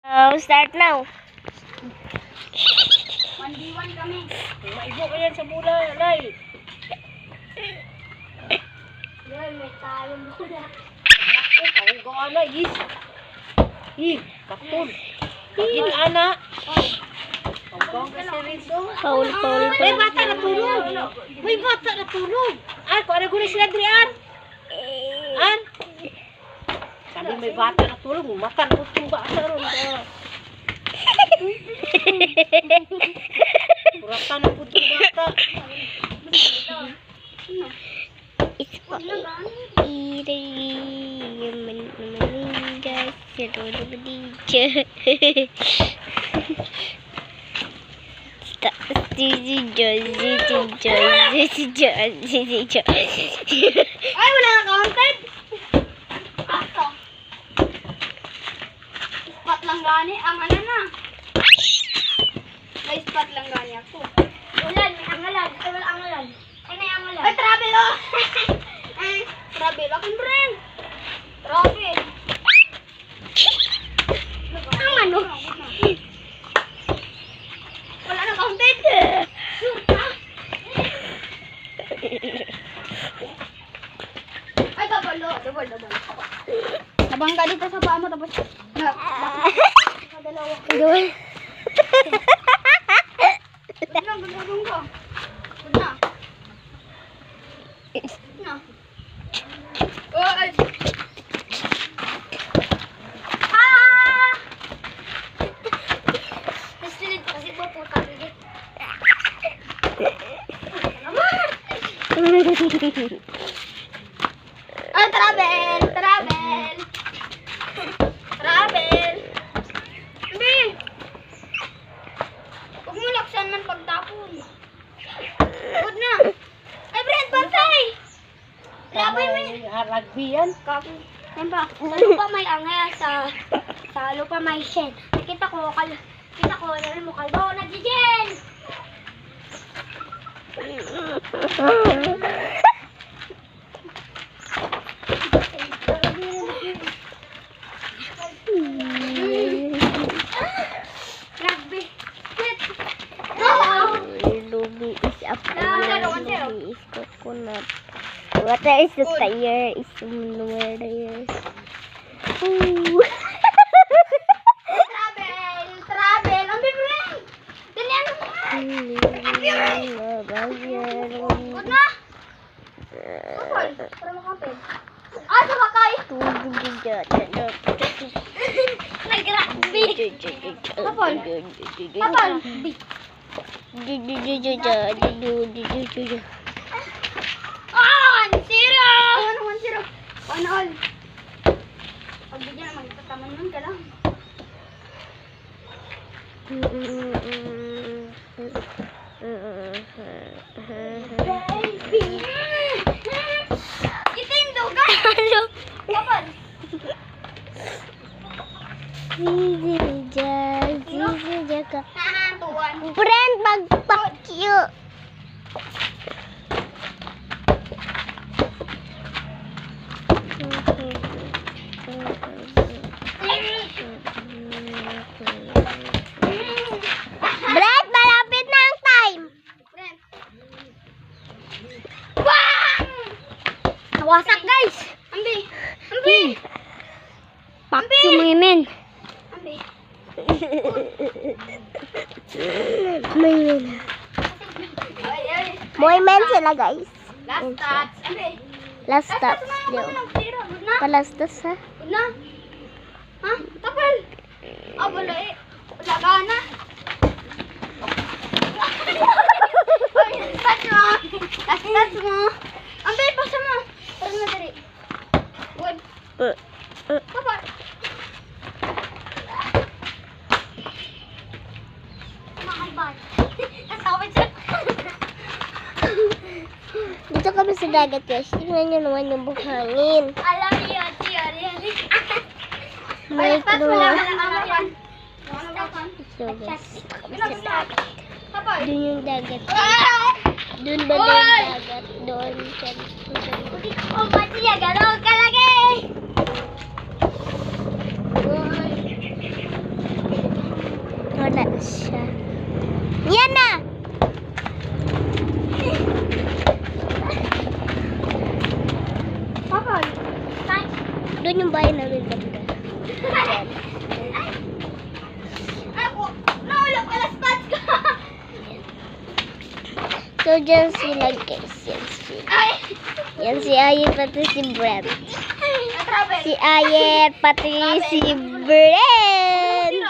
Start now. 1v1 kami. Maibo ka yan sa mula, Lay. Yun, may tayong muna. Ako, kung ana, yes. Kapton. Pagin, ana. Pagkong kasi rin so. Paul. May bata na tulog. May bata na tulog. An, kung ano guna sila, Adrian? An? Sabi may bata na tulog. Makan ko itong bata ron. Puratan na po itong bata. Ay, wala na counted. Ato. Spot lang gani. Ang ano na. May spot lang gani ako. Ulan, may angalan. Ay, wala angalan. Ay, may angalan. Ay, travel oh. Ay, travel. Akin friend. Travel. Ang ano? Wala na counted. Ay, double. Nabang ka dito sa paa mo, tapos sa dalawa. Gawin. Gagawin ko. Good na. Na. Ay! Ah! Nasilid ko kasi po puta. Ah, travel! Hindi! Huwag mo laksan man pagtapon. Good na! Ay, Brent, bantay! Labay mo yun. Rugby yan. Copy. Yan ba? Sa lupa may angay, sa lupa may shed. Kita ko, namin mo kalbo, nagjijen! Rugby. Ruby is apple. Ruby is coconut. Water is the tire. Is the tire. Travel. Ang bibring! Dali, ano mo? Good na! Kapal, para makapin. Ah, sakakay! Nag-rugby! Kapal! Ah! 1-0! Ano 1-0? 1-all. Pagbigyan naman, tataman nun ka lang. Baby! Ito yung dugan! Kapal! Tuwan. Friend, magpakyo. Brad, malapit na ang time. Bang! Nawasak, guys. Ambi! Pakyo mga men. Ambi! May men sila, guys. Last touch! Ambi! Last Last touch. touch na ako ng tira. Good na? Palastas, ha? Good na? Ha? Tapal! Ah, wala eh. Wala ka na. Touch mo! Touch mo! Ambi, pasa mo! Pasa mo dali. Good. Tapal! Makalbad. Nasawad siya. Dito kami sa dagat, guys. Tingnan nyo naman yung buhangin. Alam niyo, tiyo. May Touch mo clue. lang. Ano yan? Ano ba kan? So, guys. Tapal! Doon yung dagat. Ah! Doon ba na yung dagat? Doon. Oh, pati ya, gano'n ka lagi! So, dyan sila guys. Yan si Ayet, pati si Brent. Si Ayet, pati si Brent.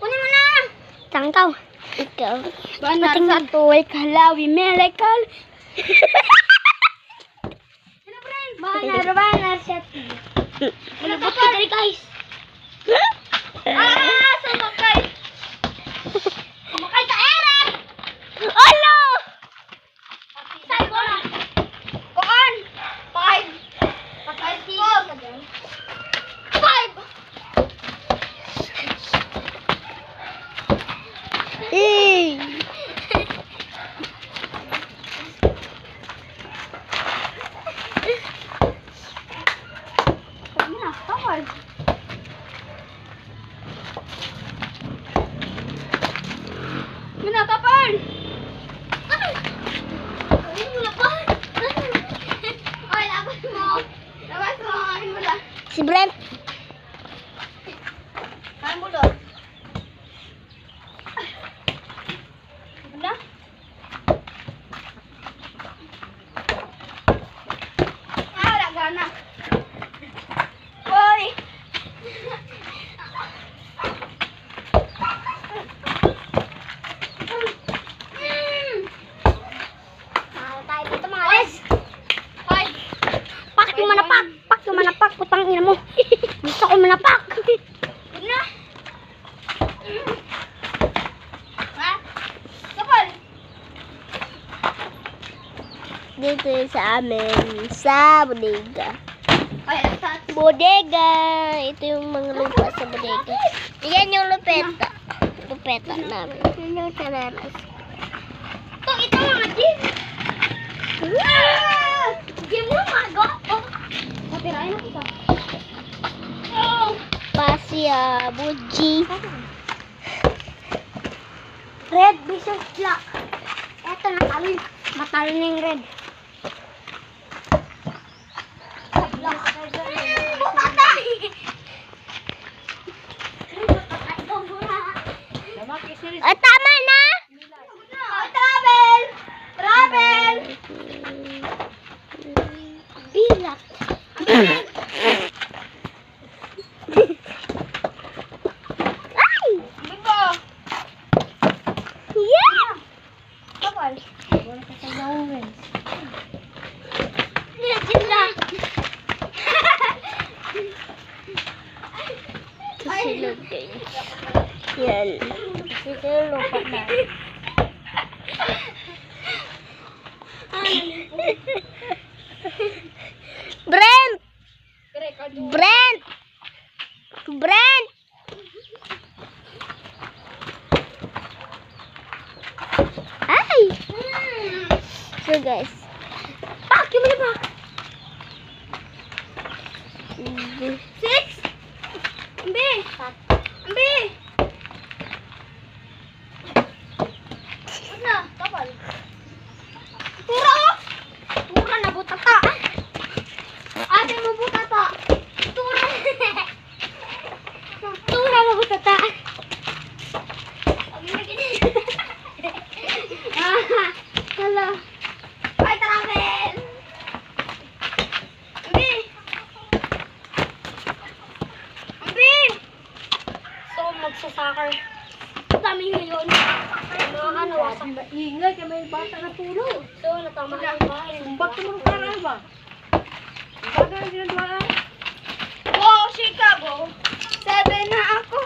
Kunin mo na. Tangkaw. Ikaw. Banar sa tuway kalawi melekal. Banar siya. Malabot ka dali guys. Sumakay. Sumakay ka Eric. Alo! Say bola. Kuan. 5. Patay tigo ka dyan. 5. Eh. Minatapal! Ay, mulapal! Ay, labas mo! Labas mo! Kain mo lang! Si Brent. Kain mo lang! Wala? Wala gana! Hoy! Putang ina mo. Gusto ko manapak. Na. Ha? Kapal. Dito sa amin. Sa bodega. Ay, sa Bodega. Ito yung mga lupa sa bodega. Yan yung lupeta. Lupeta namin. Yan yung sananas. ito mga Jim. Jim mo, mago. Oh. Kapirain ako sa. Oh. Pasya, Buji. Red versus black. Eto natalo. Matalo na yung red. Bukatay! Tama na! Travel! Travel! Bilat. Ay! Bibo! Yeah! Kapal. Susunod guys. Yan. Susunod pa na. Brent! Brent! Brent! Ay! So guys. Pak! Yung mga pak! 6! Ambi! Ambi! Ano? Kapal. Tura! Tura na butata! Ate mo butata! Tura! Tura na butata! Hala! Ay, travel! Ambi! Ambi! So, magsasakar. Dami ngayon. Mga ano, wasak. Ingay kay may bata na tulog. So, natama na ang bahay. Sumbak mo ng karal ba? Baga ang ginagawa. Wow, Chicago. 7 na ako.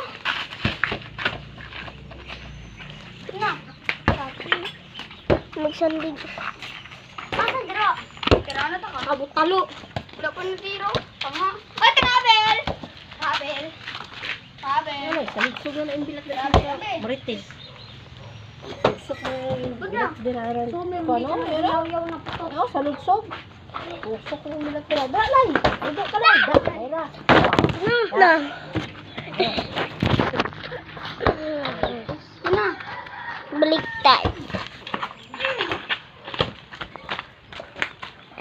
Na. Magsandig. Asan diro? Tira na ta ka. Kabutalo. Wala pa na tiro. Tama. Ay, travel. Travel. Travel. Ano, salugsog na yung bilat na Marites. Salugsog na yung bilat dinaran. Ano? Yaw-yaw na puto. Ano, salugsog. Salugsog na yung bilat dinaran. Dalay! Udo ka lang. Dalay na. Na. Na. Baliktad.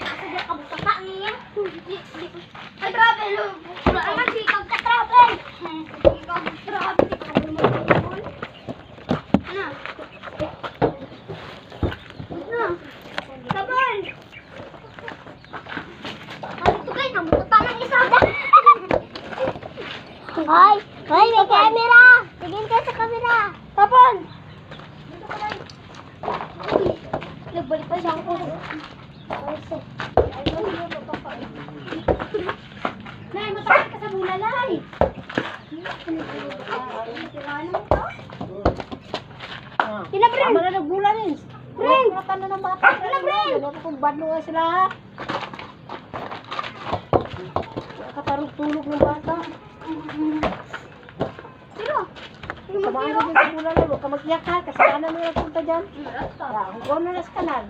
Asa dyan kabutata niya? Ay, travel. Wala naman sikag ka travel. Sikag travel. Ano? Sa camera! Tingin ka sa camera! Tapon! Nagbalik pa siya ako. Nay, matakot ka sa bulalay. Tinabrin! Tama na nagbulan eh. Bring! Mata na ng bata. Bring! Ano kung badlo nga sila. Nakatarong tulog ng bata. Sino? Kamaan na din sa bulan na. Huwag ka mag-iyak ha. Kasalanan mo yung punta dyan. Huwag na nas kanan.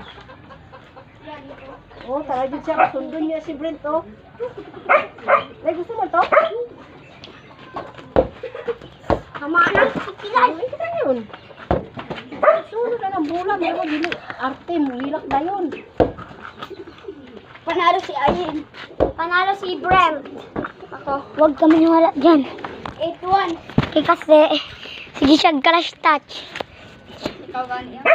Oh, tara dyan siya. Sundon niya si Brent, oh. Nay, gusto mo to? Hamaan na. Kilay. Ay, kita yun. Sunod na ng bulan. Pero dili, arte mo. Hilak na yun. Panalo si Ayin. Panalo si Brent. Ako. Huwag ka maniwala dyan. 8-1. Kasi, sige siya clash touch. Ikaw gani yan.